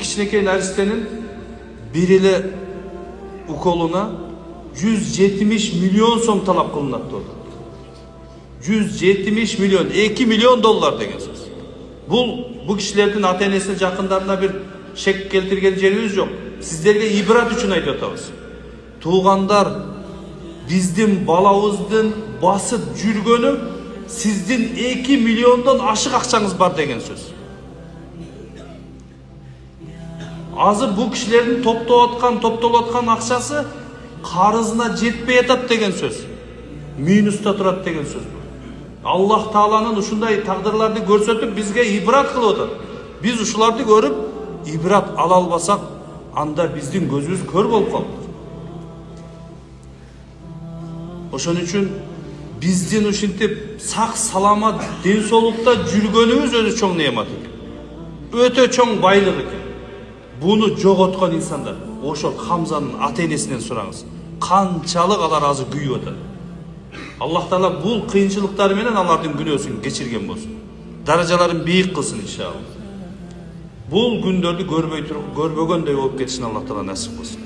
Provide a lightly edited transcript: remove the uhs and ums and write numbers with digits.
Кичинекей нәрестенин бир эле уколуна 170 миллион сом талап кылынат деп атат. 170 миллион, 2 миллион доллар деген сөз. Бул кишилердин ата-энесине, жакындарына бир шек келтирген жерибиз жок. Сиздерге ибрат үчүн айтып атабыз. Туугандар, биздин балабыздын басып жүргөнү сиздин 2 миллиондон ашык акчаңыз бар деген сөз. Азыр бул кишилердин топтолуп аткан акчасы карызына жетпей атат деген сөз. Минуста турат деген сөз. Аллах Тааланын ушундай тагдырларды көрсөтүп бизге ибрат кылып атат. Биз ушуларды көрүп ибрат ала албасак, анда биздин көзүбүз көр болуп калат. Ошон үчүн биздин ушинтип сак саламат ден соолукта жүргөнүбүз өзү чоң неамат экен. Өтө чоң байлык экен. Буну жоготкон инсандар, ошо Хамзанын ата-энесинен сураңыз. Канчалык алар азыр күйүп атат. Аллах Таала бул кыйынчылыктары менен алардын күнөөсүн кечирген болсун. Даражаларын бийик кылсын иншалла. Бул күндөрдү көрбөгөндөй болуп кетишин Аллах Таала насип кылсын.